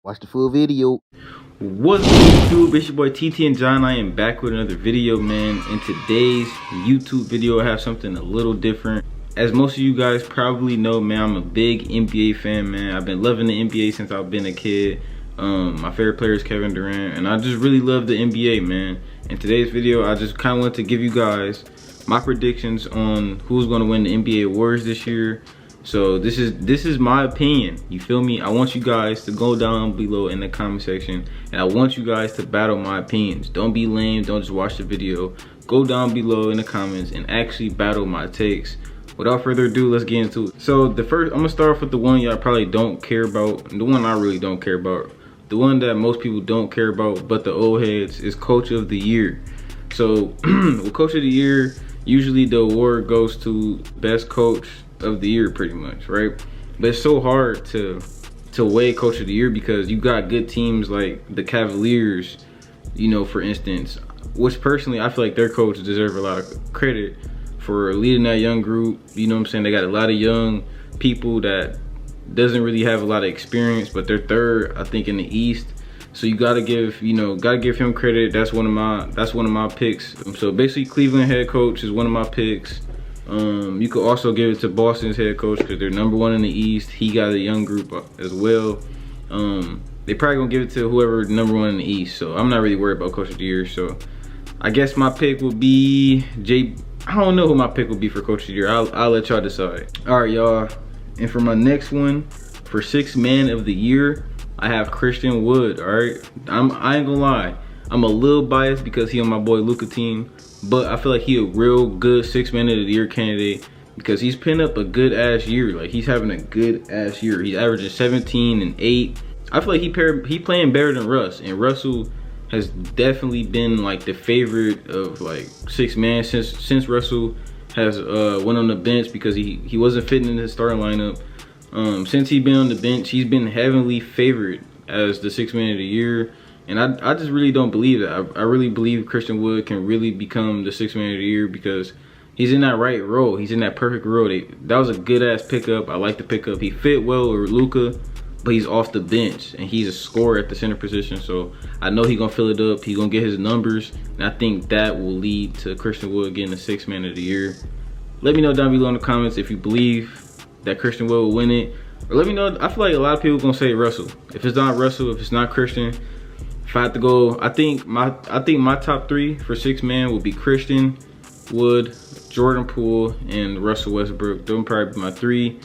Watch the full video. What's up YouTube? It's your boy TT and John. I am back with another video, man. In today's YouTube video, I have something a little different. As most of you guys probably know, man, I'm a big NBA fan, man. I've been loving the NBA since I've been a kid. My favorite player is Kevin Durant, and I just really love the NBA, man. In today's video, I just kind of want to give you guys my predictions on who's going to win the NBA awards this year. So this is my opinion, you feel me? I want you guys to go down below in the comment section, and I want you guys to battle my opinions. Don't be lame, don't just watch the video. Go down below in the comments and actually battle my takes. Without further ado, let's get into it. So I'm gonna start off with the one y'all probably don't care about, and the one I really don't care about. The one that most people don't care about, but the old heads, is Coach of the Year. So with Coach of the Year, usually the award goes to best coach of the year, pretty much, right? But it's so hard to weigh Coach of the Year because you got good teams like the Cavaliers, you know, for instance, which personally I feel like their coach deserve a lot of credit for leading that young group. You know what I'm saying? They got a lot of young people that doesn't really have a lot of experience, but they're third, I think, in the East. So you gotta give him credit. That's one of my picks. So basically, Cleveland head coach is one of my picks. You could also give it to Boston's head coach because they're #1 in the East. He got a young group as well. They probably gonna give it to whoever #1 in the East. So I'm not really worried about Coach of the Year. So I guess my pick would be I don't know who my pick would be for Coach of the Year. I'll let y'all decide. All right, y'all. And for my next one, for Sixth Man of the Year, I have Christian Wood. All right, I ain't gonna lie, I'm a little biased because he on my boy Luka team. But I feel like he a real good Sixth Man of the Year candidate because he's putting up a good ass year. Like, he's having a good ass year. He's averaging 17 and 8. I feel like he playing better than Russ, and Russell has definitely been like the favorite of like Sixth Man since Russell has went on the bench because he wasn't fitting in his starting lineup. Since he's been on the bench, he's been heavily favored as the Sixth Man of the Year. And I just really don't believe that. I really believe Christian Wood can really become the Sixth Man of the Year because he's in that right role. He's in that perfect role. That was a good-ass pickup. I like the pickup. He fit well with Luka, but he's off the bench, and he's a scorer at the center position. So I know he's going to fill it up. He's going to get his numbers, and I think that will lead to Christian Wood getting the Sixth Man of the Year. Let me know down below in the comments if you believe that Christian Wood will win it. Or let me know. I feel like a lot of people are going to say Russell. If it's not Russell, if it's not Christian, if I had to go, I think my top 3 for Sixth Man would be Christian Wood, Jordan Poole, and Russell Westbrook. Those would probably be my 3.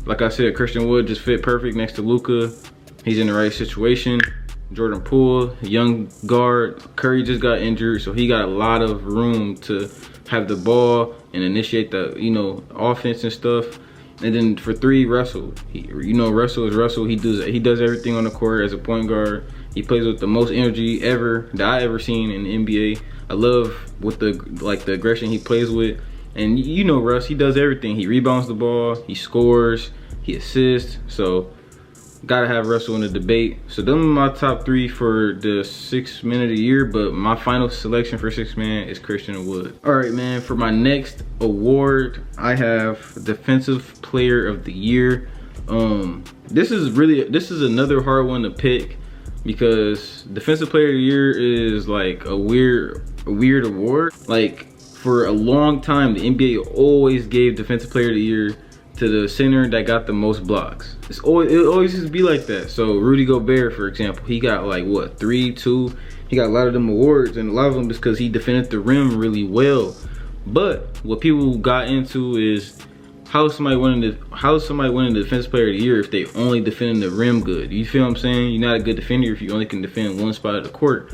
Like I said, Christian Wood just fit perfect next to Luka. He's in the right situation. Jordan Poole, young guard. Curry just got injured, so he got a lot of room to have the ball and initiate the offense and stuff. And then for 3, Russell. Russell is Russell. He does everything on the court as a point guard. He plays with the most energy ever that I ever seen in the NBA. I love with the aggression he plays with. And you know Russ, he does everything. He rebounds the ball, he scores, he assists. So gotta have Russell in the debate. So them are my top 3 for the Sixth Man of the Year, but my final selection for Sixth Man is Christian Wood. All right, man, for my next award, I have Defensive Player of the Year. This is another hard one to pick because Defensive Player of the Year is like a weird award. Like, for a long time, the NBA always gave Defensive Player of the Year to the center that got the most blocks. It always used to be like that. So Rudy Gobert, for example, he got like what, 3, 2? He got a lot of them awards, and a lot of them is because he defended the rim really well. But what people got into is how somebody winning the Defensive Player of the Year if they only defending the rim good. You feel what I'm saying? You're not a good defender if you only can defend one spot of the court.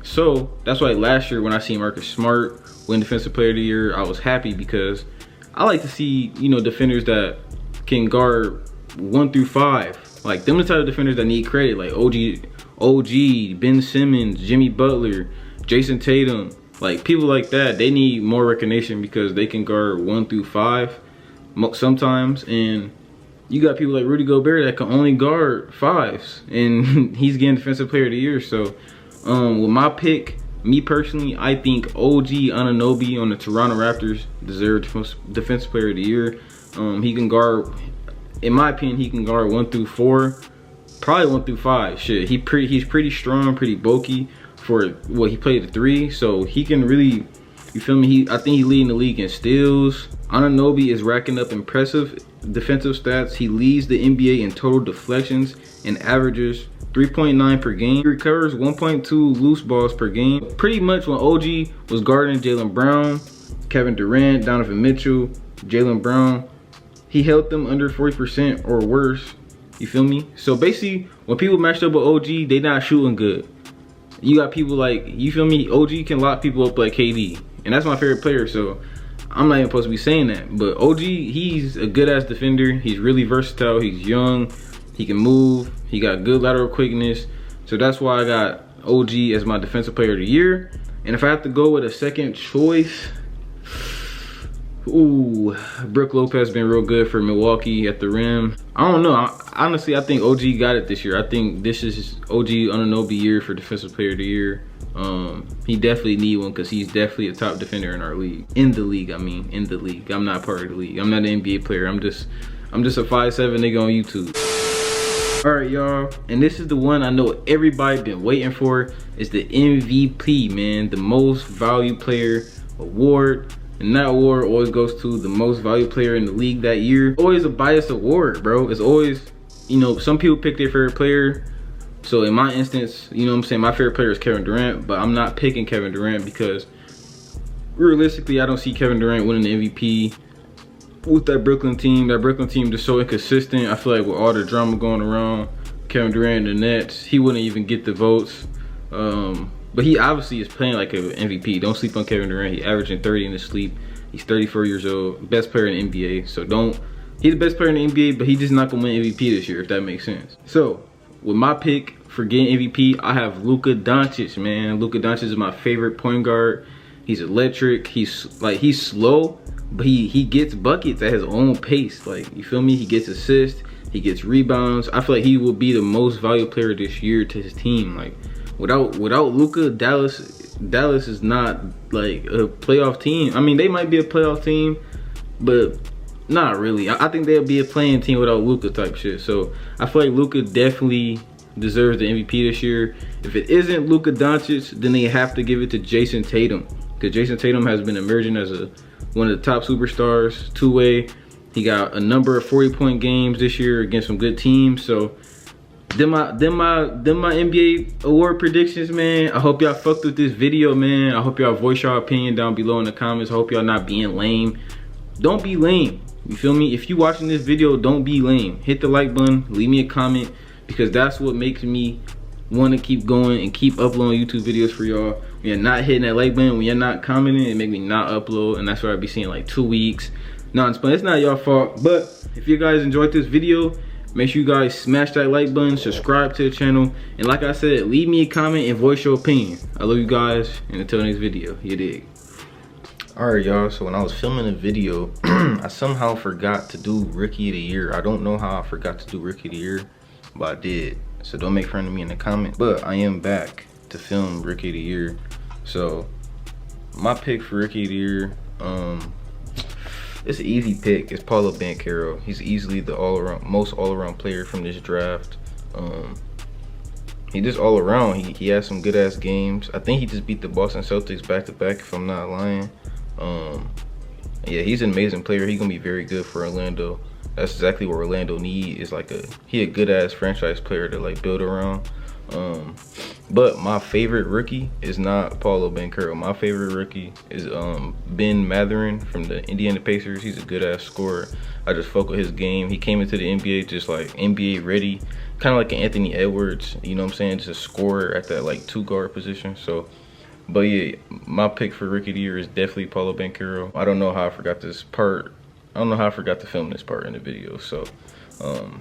So that's why last year when I seen Marcus Smart win Defensive Player of the Year, I was happy because I like to see, defenders that can guard 1 through 5. Like, them the type of defenders that need credit, like OG, Ben Simmons, Jimmy Butler, Jason Tatum. Like, people like that, they need more recognition because they can guard 1 through 5 sometimes. And you got people like Rudy Gobert that can only guard 5s, and he's getting Defensive Player of the Year. So with my pick, me personally, I think OG Anunoby on the Toronto Raptors deserves Defensive Player of the Year. He can guard, in my opinion, he can guard 1 through 4 Probably 1 through 5. Shit, he's pretty strong, pretty bulky for what he played at 3, so he can really, you feel me? I think he's leading the league in steals. Anunoby is racking up impressive defensive stats. He leads the NBA in total deflections and averages 3.9 per game. He recovers 1.2 loose balls per game. Pretty much when OG was guarding Jaylen Brown, Kevin Durant, Donovan Mitchell, Jaylen Brown, he held them under 40% or worse. You feel me? So basically, when people matched up with OG, they not shooting good. You got people like, you feel me? OG can lock people up like KD. And that's my favorite player, so I'm not even supposed to be saying that. But OG, he's a good ass defender. He's really versatile. He's young. He can move. He got good lateral quickness. So that's why I got OG as my defensive player of the year. And if I have to go with a second choice, ooh, Brook Lopez been real good for Milwaukee at the rim. I don't know. Honestly, I think OG got it this year. I think this is OG Anunoby year for defensive player of the year. He definitely need one because he's definitely a top defender in our league. In the league, I mean, in the league. I'm not part of the league. I'm not an NBA player. I'm just a 5'7" nigga on YouTube. All right, y'all, and this is the one I know everybody been waiting for. It's the MVP, man, the most valued player award. And that award always goes to the most valued player in the league that year. Always a biased award, bro. It's always, you know, some people pick their favorite player. So in my instance, you know what I'm saying, my favorite player is Kevin Durant, but I'm not picking Kevin Durant because realistically, I don't see Kevin Durant winning the MVP with that Brooklyn team. That Brooklyn team just so inconsistent. I feel like with all the drama going around, Kevin Durant and the Nets, he wouldn't even get the votes. But he obviously is playing like an MVP. Don't sleep on Kevin Durant. He's averaging 30 in his sleep. He's 34 years old, best player in the NBA. So he's the best player in the NBA, but he's just not gonna win MVP this year, if that makes sense. So with my pick for getting MVP, I have Luka Doncic, man. Luka Doncic is my favorite point guard. He's electric. He's slow, but he gets buckets at his own pace. Like, you feel me? He gets assists, he gets rebounds. I feel like he will be the most valuable player this year to his team. Like, without Luka, Dallas is not like a playoff team. I mean, they might be a playoff team, but not really. I think they'll be a playing team without Luka type shit. So I feel like Luka definitely deserves the MVP this year. If it isn't Luka Doncic, then they have to give it to Jason Tatum, because Jason Tatum has been emerging as one of the top superstars, two-way. He got a number of 40-point games this year against some good teams. So them my NBA award predictions, man. I hope y'all fucked with this video, man. I hope y'all voice y'all opinion down below in the comments. I hope y'all not being lame. Don't be lame. You feel me? If you watching this video, don't be lame. Hit the like button, leave me a comment, because that's what makes me want to keep going and keep uploading YouTube videos for y'all. When you're not hitting that like button, when you're not commenting, it make me not upload, and that's why I be seeing like 2 weeks. No, it's not your fault. But if you guys enjoyed this video, make sure you guys smash that like button, subscribe to the channel, and like I said, leave me a comment and voice your opinion. I love you guys, and until next video, you dig. Alright, y'all, so when I was filming the video, I somehow forgot to do Rookie of the Year. I don't know how I forgot to do Rookie of the Year, but I did. So don't make fun of me in the comments. But I am back to film Rookie of the Year. So my pick for Rookie of the Year, it's an easy pick. It's Paolo Banchero. He's easily the most all-around player from this draft. He just all around. He has some good ass games. I think he just beat the Boston Celtics back-to-back, if I'm not lying. Yeah, he's an amazing player. He's gonna be very good for Orlando. That's exactly what Orlando need, is like a good ass franchise player to like build around. But my favorite rookie is not Paolo Banchero. My favorite rookie is Ben Mathurin from the Indiana Pacers. He's a good ass scorer. I just fuck with his game. He came into the NBA just like NBA ready, kind of like an Anthony Edwards, you know what I'm saying, just a scorer at that like 2-guard position. So but yeah, my pick for Rookie of the Year is definitely Paolo Banchero. I don't know how I forgot this part. I don't know how I forgot to film this part in the video. So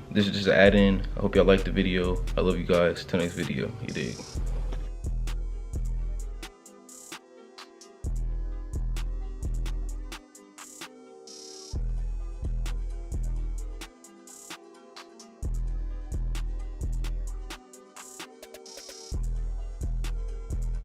this is just an add-in. I hope y'all liked the video. I love you guys. Till next video. You dig.